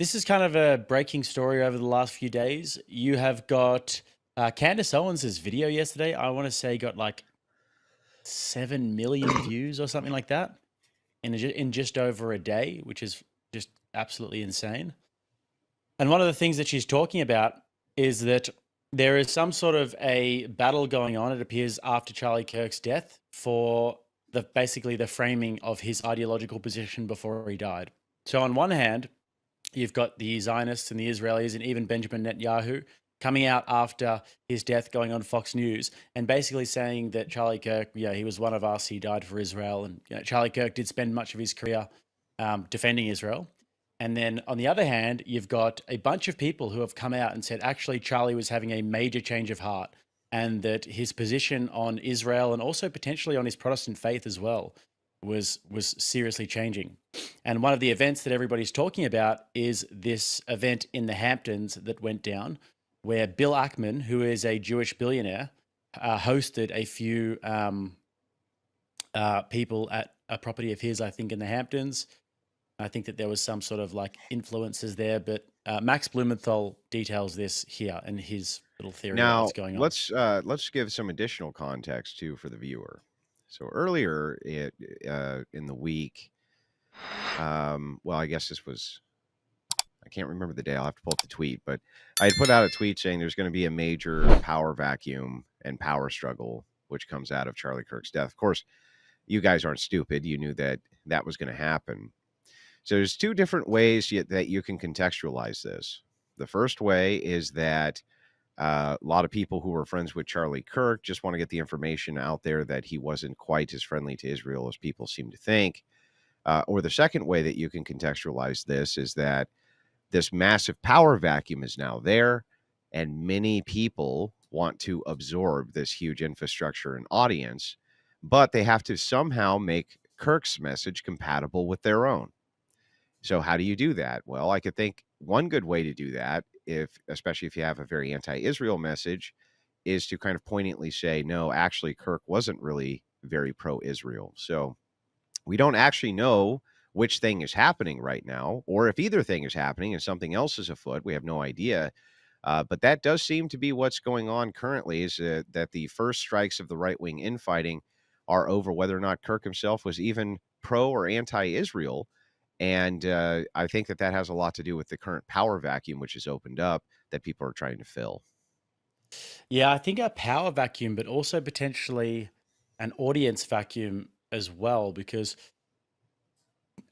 this is kind of a breaking story over the last few days. You have got Candace Owens' video yesterday. I want to say got like 7 million views or something like that in just over a day, which is just absolutely insane. And one of the things that she's talking about is that there is some sort of a battle going on, it appears, after Charlie Kirk's death for basically the framing of his ideological position before he died. So on one hand, you've got the Zionists and the Israelis and even Benjamin Netanyahu coming out after his death, going on Fox News and basically saying that Charlie Kirk, yeah, he was one of us, he died for Israel. And Charlie Kirk did spend much of his career defending Israel. And then on the other hand, you've got a bunch of people who have come out and said, actually, Charlie was having a major change of heart and that his position on Israel and also potentially on his Protestant faith as well was seriously changing. And one of the events that everybody's talking about is this event in the Hamptons that went down where Bill Ackman, who is a Jewish billionaire, hosted a few people at a property of his, I think, in the Hamptons. I think that there was some sort of like influences there, but Max Blumenthal details this here in his little theory of Now, what's going on. let's give some additional context too for the viewer. So earlier in the week, well, I guess this was, I can't remember the day. I'll have to pull up the tweet, but I had put out a tweet saying there's going to be a major power vacuum and power struggle, which comes out of Charlie Kirk's death. Of course, you guys aren't stupid. You knew that that was going to happen. So there's two different ways that you can contextualize this. The first way is that a lot of people who were friends with Charlie Kirk just want to get the information out there that he wasn't quite as friendly to Israel as people seem to think. Or the second way that you can contextualize this is that this massive power vacuum is now there, and many people want to absorb this huge infrastructure and audience, but they have to somehow make Kirk's message compatible with their own. So how do you do that? Well, I could think one good way to do that, especially if you have a very anti-Israel message, is to kind of poignantly say, no, actually, Kirk wasn't really very pro-Israel. So we don't actually know which thing is happening right now, or if either thing is happening and something else is afoot. We have no idea. But that does seem to be what's going on currently, is that the first strikes of the right-wing infighting are over whether or not Kirk himself was even pro or anti-Israel. And I think that has a lot to do with the current power vacuum, which has opened up, that people are trying to fill. Yeah, I think a power vacuum, but also potentially an audience vacuum as well, because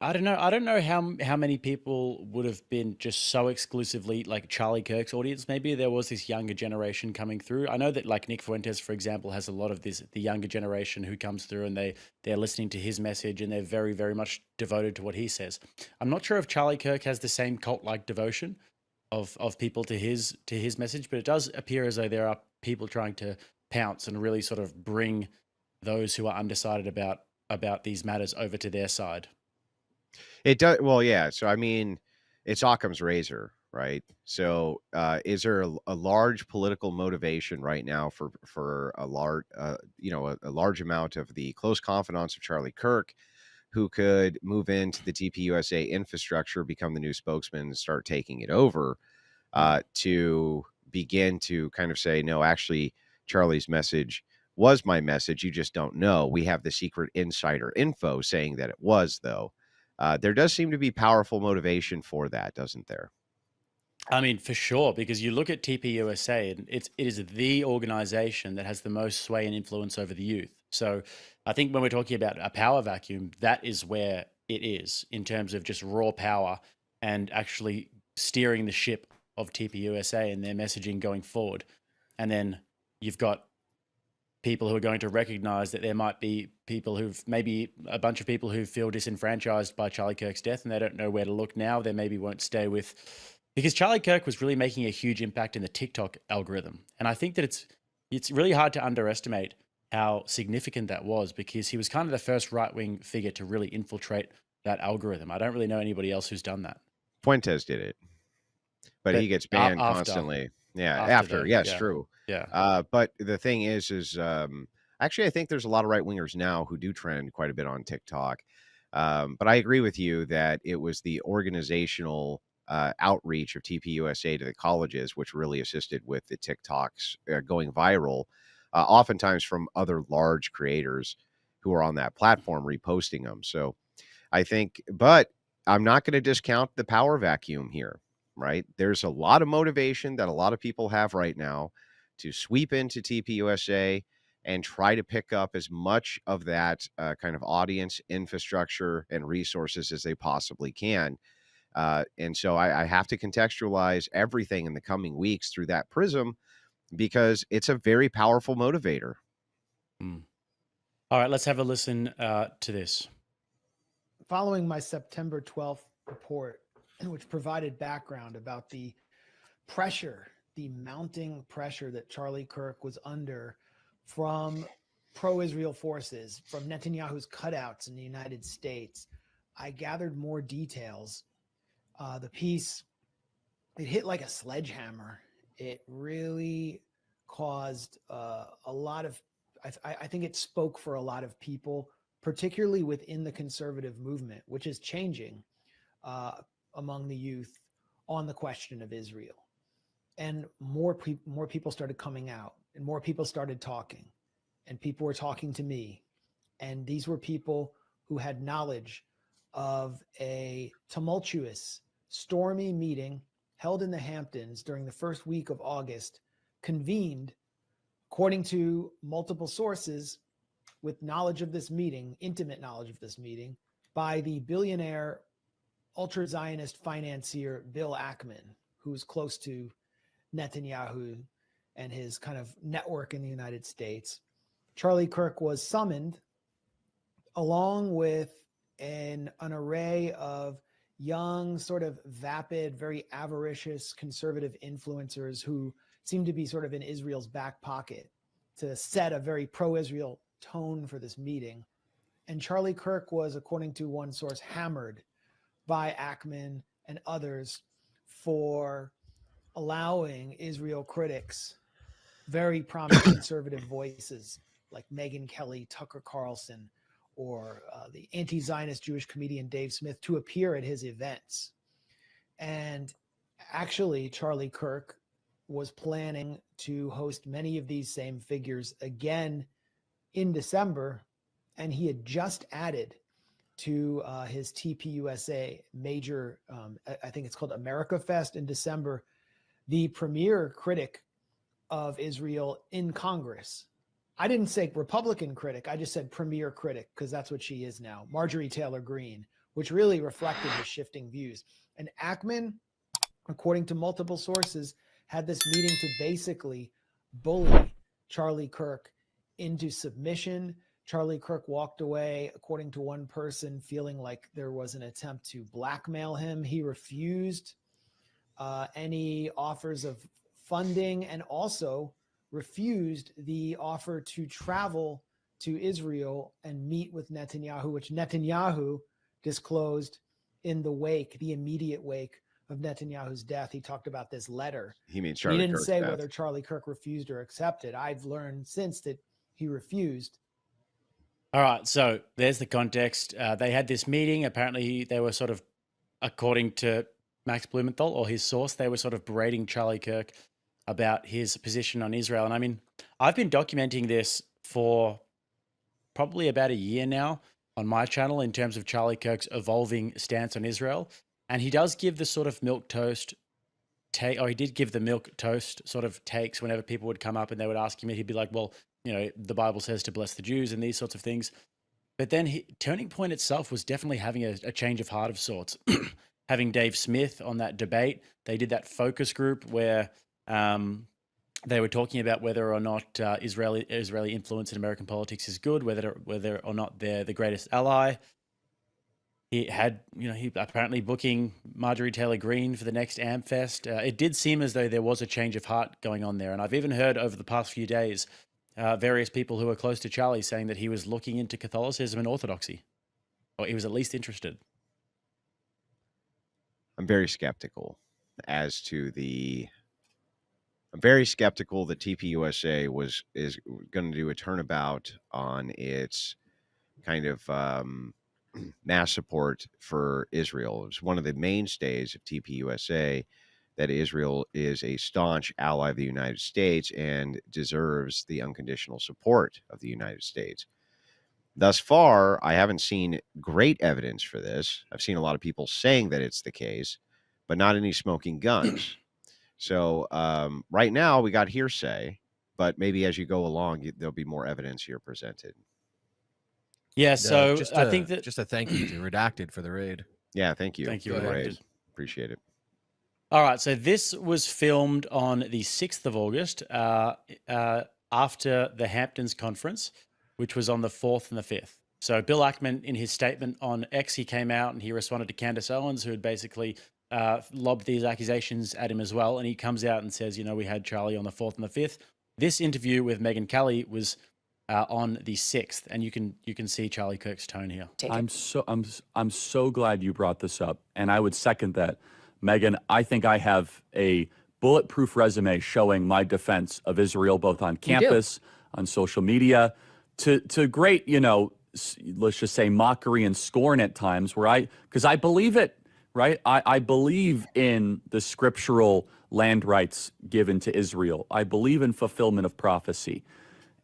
I don't know. I don't know how many people would have been just so exclusively like Charlie Kirk's audience. Maybe there was this younger generation coming through. I know that like Nick Fuentes, for example, has a lot of the younger generation who comes through and they're listening to his message and they're very, very much devoted to what he says. I'm not sure if Charlie Kirk has the same cult-like devotion of people to his message, but it does appear as though there are people trying to pounce and really sort of bring those who are undecided about these matters over to their side. It does. Well, yeah. So, I mean, it's Occam's razor, right? So, is there a large political motivation right now for a large, a large amount of the close confidants of Charlie Kirk, who could move into the TPUSA infrastructure, become the new spokesman, and start taking it over, to begin to kind of say, no, actually, Charlie's message was my message. You just don't know. We have the secret insider info saying that it was, though. There does seem to be powerful motivation for that, doesn't there? I mean, for sure, because you look at TPUSA and it is the organization that has the most sway and influence over the youth. So I think when we're talking about a power vacuum, that is where it is in terms of just raw power and actually steering the ship of TPUSA and their messaging going forward. And then you've got people who are going to recognize that there might be people who've maybe a bunch of people who feel disenfranchised by Charlie Kirk's death and they don't know where to look now. They maybe won't stay with, because Charlie Kirk was really making a huge impact in the TikTok algorithm. And I think that it's really hard to underestimate how significant that was, because he was kind of the first right-wing figure to really infiltrate that algorithm. I don't really know anybody else who's done that. Fuentes did it, but he gets banned after, constantly. Yeah, after. Yes, yeah, true. yeah. But the thing is actually, I think there's a lot of right wingers now who do trend quite a bit on TikTok. But I agree with you that it was the organizational outreach of TPUSA to the colleges, which really assisted with the TikToks going viral, oftentimes from other large creators who are on that platform reposting them. So I think, but I'm not going to discount the power vacuum here, right? There's a lot of motivation that a lot of people have right now to sweep into TPUSA and try to pick up as much of that kind of audience, infrastructure, and resources as they possibly can. And so I have to contextualize everything in the coming weeks through that prism because it's a very powerful motivator. Mm. All right, let's have a listen to this. Following my September 12th report, which provided background about the pressure, the mounting pressure that Charlie Kirk was under from pro-Israel forces, from Netanyahu's cutouts in the United States, I gathered more details. The piece, it hit like a sledgehammer. It really caused a lot of, I think it spoke for a lot of people, particularly within the conservative movement, which is changing among the youth on the question of Israel. And more people started coming out, and more people started talking, and people were talking to me. And these were people who had knowledge of a tumultuous, stormy meeting held in the Hamptons during the first week of August, convened, according to multiple sources, with knowledge of this meeting, intimate knowledge of this meeting, by the billionaire ultra-Zionist financier Bill Ackman, who was close to Netanyahu and his kind of network in the United States. Charlie Kirk was summoned along with an array of young, sort of vapid, very avaricious conservative influencers who seemed to be sort of in Israel's back pocket to set a very pro-Israel tone for this meeting. And Charlie Kirk was, according to one source, hammered by Ackman and others for allowing Israel critics, very prominent conservative voices like Megyn Kelly, Tucker Carlson, or the anti-Zionist Jewish comedian Dave Smith, to appear at his events. And actually, Charlie Kirk was planning to host many of these same figures again in December, and he had just added to his TPUSA major, I think it's called America Fest in December, the premier critic of Israel in Congress. I didn't say Republican critic, I just said premier critic, because that's what she is now, Marjorie Taylor Greene, which really reflected his shifting views. And Ackman, according to multiple sources, had this meeting to basically bully Charlie Kirk into submission. Charlie Kirk walked away, according to one person, feeling like there was an attempt to blackmail him. He refused any offers of funding and also refused the offer to travel to Israel and meet with Netanyahu, which Netanyahu disclosed in the wake, the immediate wake of Netanyahu's death. He talked about this letter. He means Charlie He didn't Kirk's say death. whether Charlie Kirk refused or accepted. I've learned since that he refused. All right, so there's the context. They had this meeting. Apparently, they were sort of, according to Max Blumenthal or his source, they were sort of berating Charlie Kirk about his position on Israel. And I mean, I've been documenting this for probably about a year now on my channel in terms of Charlie Kirk's evolving stance on Israel. And he does give the sort of milk toast take, or he did give the milk toast sort of takes whenever people would come up and they would ask him, he'd be like, well, you know, the Bible says to bless the Jews and these sorts of things. But then Turning Point itself was definitely having a change of heart of sorts. Having Dave Smith on that debate, they did that focus group where they were talking about whether or not Israeli influence in American politics is good, whether or not they're the greatest ally. He had, he apparently booking Marjorie Taylor Greene for the next AmFest. It did seem as though there was a change of heart going on there. And I've even heard over the past few days, various people who are close to Charlie saying that he was looking into Catholicism and Orthodoxy, or he was at least interested. I'm very skeptical as to I'm very skeptical that TPUSA is going to do a turnabout on its kind of mass support for Israel. It was one of the mainstays of TPUSA that Israel is a staunch ally of the United States and deserves the unconditional support of the United States. Thus far, I haven't seen great evidence for this. I've seen a lot of people saying that it's the case, but not any smoking guns. So right now we got hearsay, but maybe as you go along, there'll be more evidence here presented. Yeah, so I think that just a thank you to Redacted for the raid. Yeah, thank you. Thank you, for the raid. Redacted. Appreciate it. All right, so this was filmed on the 6th of August after the Hamptons conference, which was on the 4th and the 5th. So Bill Ackman, in his statement on X, he came out and he responded to Candace Owens, who had basically lobbed these accusations at him as well. And he comes out and says, you know, we had Charlie on the 4th and the 5th. This interview with Megyn Kelly was on the 6th, and you can see Charlie Kirk's tone here. I'm so glad you brought this up, and I would second that. Megyn, I think I have a bulletproof resume showing my defense of Israel, both on campus, on social media, to great, you know, let's just say mockery and scorn at times, because I believe it, right? I believe in the scriptural land rights given to Israel. I believe in fulfillment of prophecy.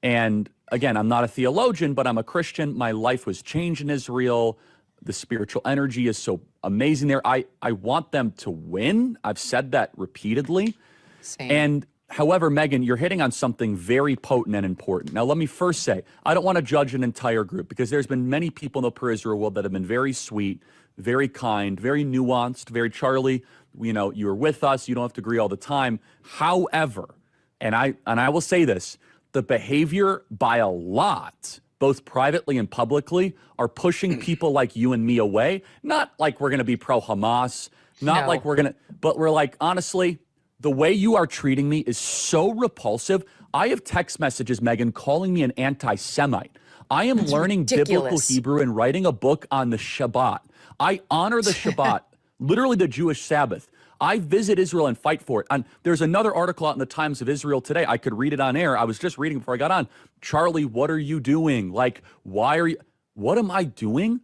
And again, I'm not a theologian, but I'm a Christian. My life was changed in Israel. The spiritual energy is so amazing there. I want them to win. I've said that repeatedly. Same. And however, Megyn, you're hitting on something very potent and important. Now, let me first say, I don't want to judge an entire group, because there's been many people in the pro-Israel world that have been very sweet, very kind, very nuanced, very Charlie, you know, you're with us. You don't have to agree all the time. However, and I will say this, the behavior by a lot, both privately and publicly, are pushing people like you and me away. Not like we're going to be pro-Hamas, not like we're going to, but we're like, honestly, the way you are treating me is so repulsive. I have text messages, Megyn, calling me an anti-Semite. I am learning biblical Hebrew and writing a book on the Shabbat. I honor the Shabbat, literally the Jewish Sabbath. I visit Israel and fight for it. And there's another article out in the Times of Israel today. I could read it on air. I was just reading before I got on. Charlie, what are you doing? Like, why are you, what am I doing?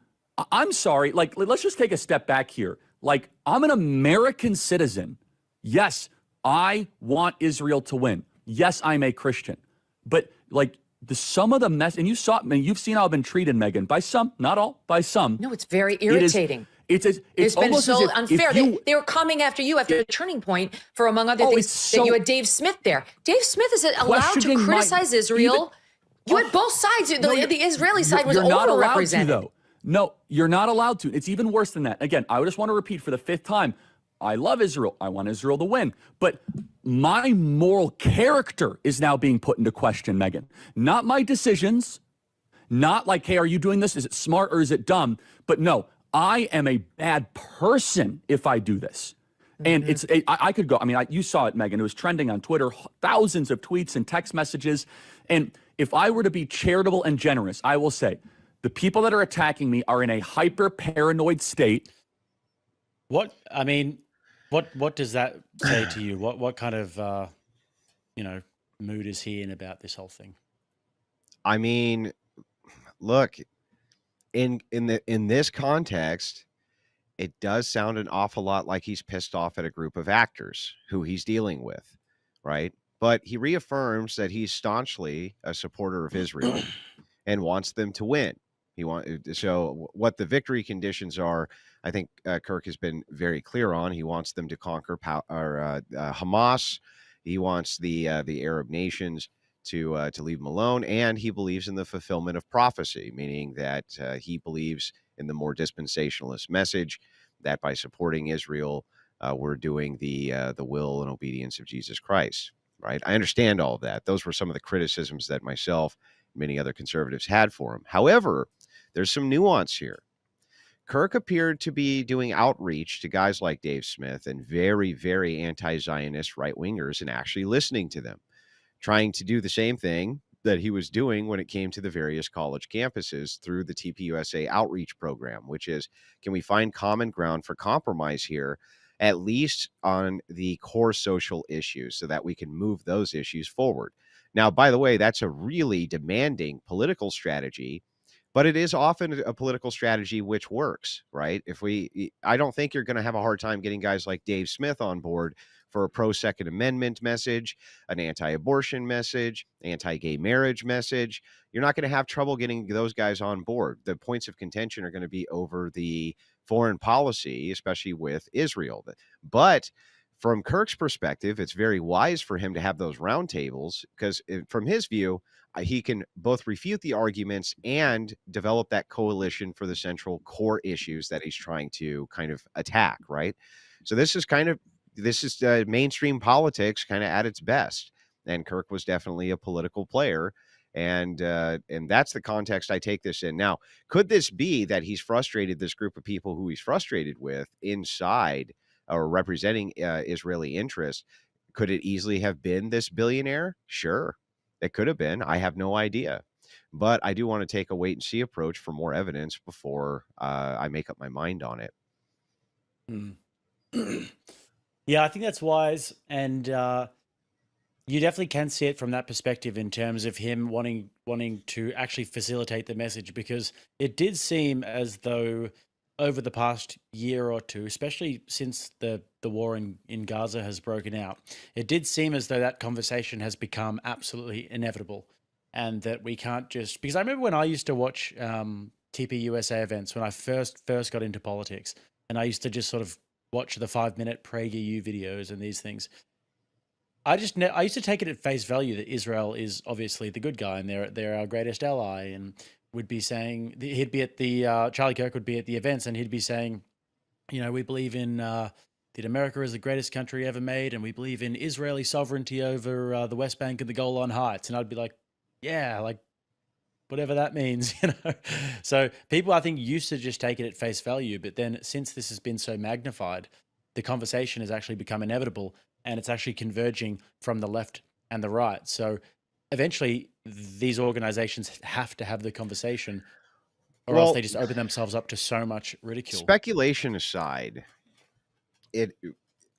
I'm sorry. Like, let's just take a step back here. Like, I'm an American citizen. Yes, I want Israel to win. Yes, I'm a Christian. But like, some of the mess, and you saw, I mean, you've seen how I've been treated, Megyn, by some, not all, by some. No, it's very irritating. It's been almost so as if unfair. you, They were coming after you after a turning point for, among other things, that you had Dave Smith there. Dave Smith is allowed to criticize Israel. You had both sides. The Israeli side was overrepresented. Though. No, you're not allowed to. It's even worse than that. Again, I just want to repeat for the 5th time. I love Israel. I want Israel to win. But my moral character is now being put into question, Megyn. Not my decisions. Not like, hey, are you doing this? Is it smart or is it dumb? But no, I am a bad person if I do this. And I could go, I mean, you saw it, Megyn. It was trending on Twitter, thousands of tweets and text messages. And if I were to be charitable and generous, I will say the people that are attacking me are in a hyper paranoid state. What does that say to you? What kind of mood is he in about this whole thing? I mean, look, in this context, it does sound an awful lot like he's pissed off at a group of actors who he's dealing with, right? But he reaffirms that he's staunchly a supporter of Israel and wants them to win. So what the victory conditions are, I think Kirk has been very clear on. He wants them to conquer Hamas. He wants the Arab nations to leave them alone, and he believes in the fulfillment of prophecy, meaning that he believes in the more dispensationalist message that by supporting Israel, we're doing the will and obedience of Jesus Christ. Right? I understand all of that. Those were some of the criticisms that myself and many other conservatives had for him. However, there's some nuance here. Kirk appeared to be doing outreach to guys like Dave Smith and very, very anti-Zionist right-wingers and actually listening to them, trying to do the same thing that he was doing when it came to the various college campuses through the TPUSA outreach program, which is, can we find common ground for compromise here, at least on the core social issues, so that we can move those issues forward. Now, by the way, that's a really demanding political strategy but it is often a political strategy which works, right? I don't think you're going to have a hard time getting guys like Dave Smith on board for a pro Second Amendment message, an anti-abortion message, anti-gay marriage message. You're not going to have trouble getting those guys on board. The points of contention are going to be over the foreign policy, especially with Israel. But from Kirk's perspective, it's very wise for him to have those roundtables because from his view, he can both refute the arguments and develop that coalition for the central core issues that he's trying to kind of attack, right? So this is mainstream politics kind of at its best, and Kirk was definitely a political player, and that's the context I take this in. Now, could this be that he's frustrated this group of people who he's frustrated with inside or representing Israeli interests? Could it easily have been this billionaire? Sure, it could have been. I have no idea. But I do want to take a wait and see approach for more evidence before I make up my mind on it. Yeah, I think that's wise. And you definitely can see it from that perspective in terms of him wanting to actually facilitate the message, because it did seem as though over the past year or two, especially since the war in Gaza has broken out, it did seem as though that conversation has become absolutely inevitable, and that we can't just, because I remember when I used to watch TPUSA events when I first got into politics, and I used to just sort of watch the 5-minute PragerU videos and these things. I used to take it at face value that Israel is obviously the good guy and they're our greatest ally, and would be saying, he'd be at the Charlie Kirk would be at the events and he'd be saying, we believe in that America is the greatest country ever made, and we believe in Israeli sovereignty over the West Bank and the Golan Heights. And I'd be like, yeah, like whatever that means, So people, I think, used to just take it at face value, but then since this has been so magnified, the conversation has actually become inevitable, and it's actually converging from the left and the right. So eventually these organizations have to have the conversation, or else they just open themselves up to so much ridicule. Speculation aside,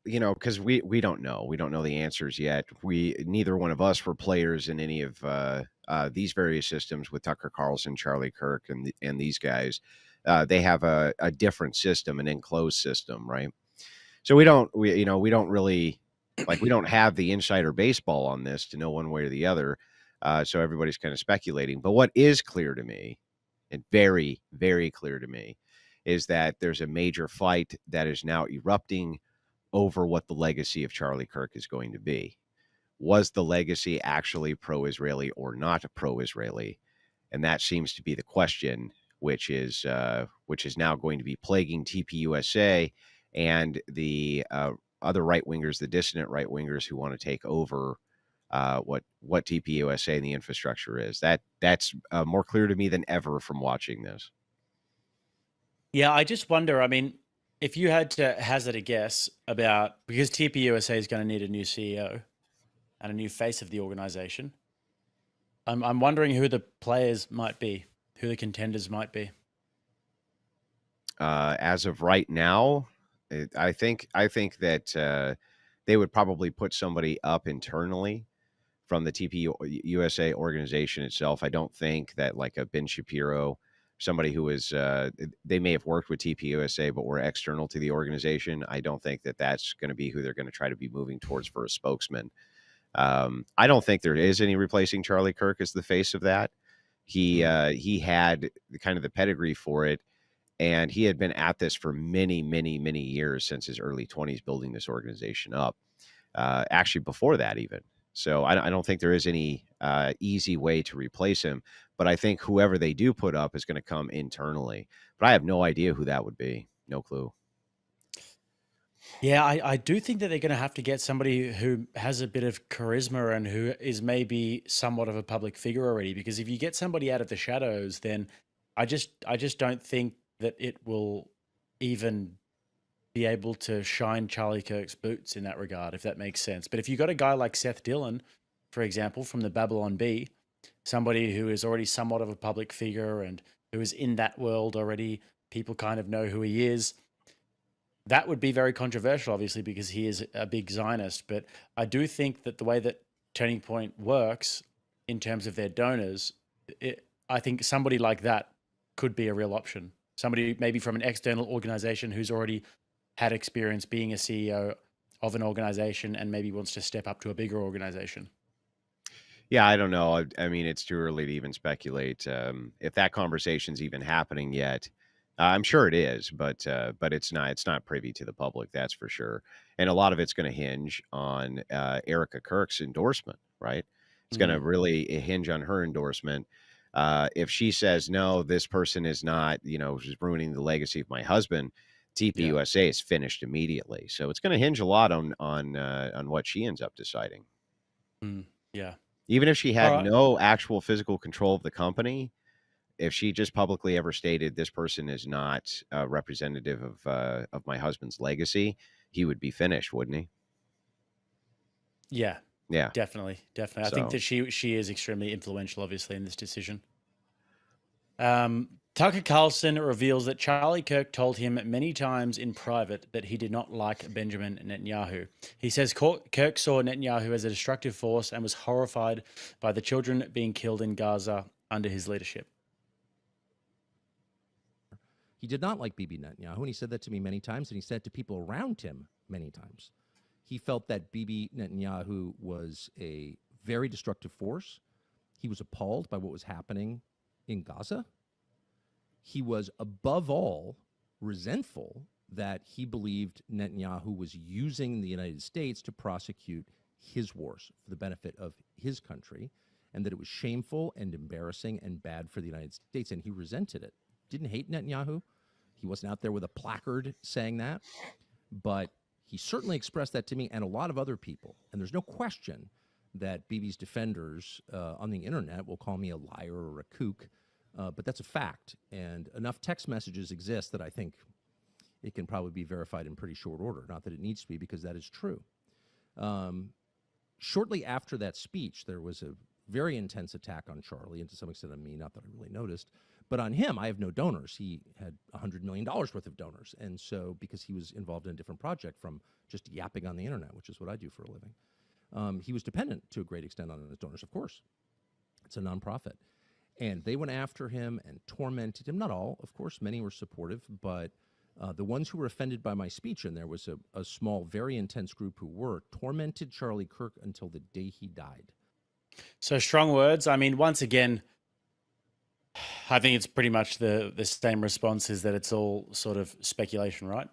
because we don't know. We don't know the answers yet. Neither one of us were players in any of these various systems with Tucker Carlson, Charlie Kirk, and these guys. They have a different system, an enclosed system, right? So we don't really, we don't have the insider baseball on this to know one way or the other. So everybody's kind of speculating. But what is clear to me, and very, very clear to me, is that there's a major fight that is now erupting over what the legacy of Charlie Kirk is going to be. Was the legacy actually pro-Israeli or not pro-Israeli? And that seems to be the question, which is now going to be plaguing TPUSA and the other right-wingers, the dissident right-wingers who want to take over what TPUSA and the infrastructure is. That's more clear to me than ever from watching this. Yeah, I just wonder, I mean, if you had to hazard a guess about, because TPUSA is going to need a new CEO and a new face of the organization, I'm wondering who the players might be, who the contenders might be. As of right now, I think that they would probably put somebody up internally from the TPUSA organization itself. I don't think that like a Ben Shapiro, somebody who is they may have worked with TPUSA but were external to the organization. I don't think that that's going to be who they're going to try to be moving towards for a spokesman. I don't think there is any replacing Charlie Kirk as the face of that. He had kind of the pedigree for it, and he had been at this for many, many, many years, since his early 20s, building this organization up. Actually, before that even. So I don't think there is any easy way to replace him. But I think whoever they do put up is going to come internally. But I have no idea who that would be. No clue. Yeah, I do think that they're going to have to get somebody who has a bit of charisma and who is maybe somewhat of a public figure already. Because if you get somebody out of the shadows, then I just don't think that it will even be able to shine Charlie Kirk's boots in that regard, if that makes sense. But if you got a guy like Seth Dillon, for example, from the Babylon Bee, somebody who is already somewhat of a public figure and who is in that world already, people kind of know who he is. That would be very controversial, obviously, because he is a big Zionist. But I do think that the way that Turning Point works in terms of their donors, I think somebody like that could be a real option. Somebody maybe from an external organization who's already had experience being a CEO of an organization and maybe wants to step up to a bigger organization. Yeah, I don't know. I mean, it's too early to even speculate if that conversation's even happening yet. I'm sure it is, but it's not. It's not privy to the public, that's for sure. And a lot of it's going to hinge on Erica Kirk's endorsement, right? It's going to really hinge on her endorsement. If she says no, this person is not, is ruining the legacy of my husband, TPUSA is finished immediately. So it's going to hinge a lot on what she ends up deciding. Yeah. Even if she had All right. no actual physical control of the company, if she just publicly ever stated this person is not representative of my husband's legacy, he would be finished, wouldn't he? Yeah. Yeah. Definitely. I think that she is extremely influential, obviously, in this decision. Tucker Carlson reveals that Charlie Kirk told him many times in private that he did not like Benjamin Netanyahu. He says Kirk saw Netanyahu as a destructive force and was horrified by the children being killed in Gaza under his leadership. He did not like Bibi Netanyahu, and he said that to me many times, and he said it to people around him many times. He felt that Bibi Netanyahu was a very destructive force. He was appalled by what was happening in Gaza. He was, above all, resentful that he believed Netanyahu was using the United States to prosecute his wars for the benefit of his country, and that it was shameful and embarrassing and bad for the United States, and he resented it. Didn't hate Netanyahu. He wasn't out there with a placard saying that, but he certainly expressed that to me and a lot of other people. And there's no question that Bibi's defenders on the internet will call me a liar or a kook, but that's a fact. And enough text messages exist that I think it can probably be verified in pretty short order. Not that it needs to be, because that is true. Shortly after that speech, there was a very intense attack on Charlie, and to some extent on me, not that I really noticed. But on him, I have no donors. He had $100 million worth of donors. And so, because he was involved in a different project from just yapping on the internet, which is what I do for a living, he was dependent to a great extent on his donors, of course. It's a nonprofit. And they went after him and tormented him. Not all, of course. Many were supportive. But the ones who were offended by my speech, and there was a small, very intense group who were, tormented Charlie Kirk until the day he died. So strong words. I mean, once again, I think it's pretty much the same response, is that it's all sort of speculation, right?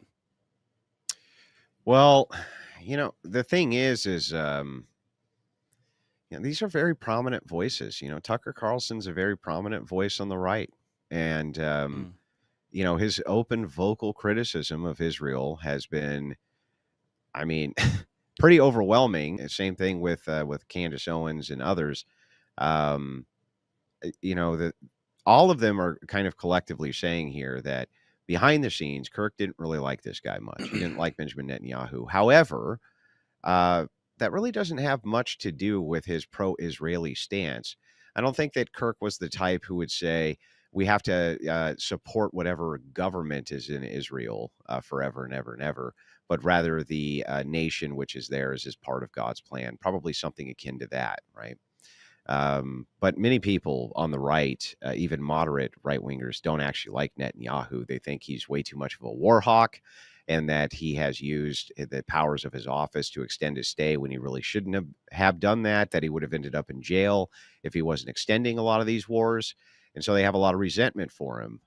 Well, the thing is these are very prominent voices. Tucker Carlson's a very prominent voice on the right. And, his open vocal criticism of Israel has been, I mean, pretty overwhelming. Same thing with Candace Owens and others. All of them are kind of collectively saying here that behind the scenes, Kirk didn't really like this guy much. He didn't like Benjamin Netanyahu. However, that really doesn't have much to do with his pro-Israeli stance. I don't think that Kirk was the type who would say, we have to support whatever government is in Israel forever and ever and ever, but rather the nation which is theirs is part of God's plan, probably something akin to that, right? But many people on the right, even moderate right-wingers, don't actually like Netanyahu. They think he's way too much of a war hawk, and that he has used the powers of his office to extend his stay when he really shouldn't have done that he would have ended up in jail if he wasn't extending a lot of these wars. And so they have a lot of resentment for him.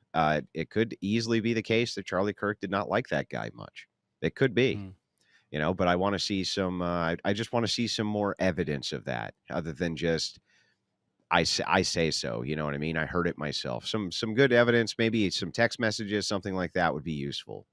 It could easily be the case that Charlie Kirk did not like that guy much. It could be. But I want to see some, I just want to see some more evidence of that, other than just, I say so, you know what I mean? I heard it myself. Some good evidence, maybe some text messages, something like that would be useful.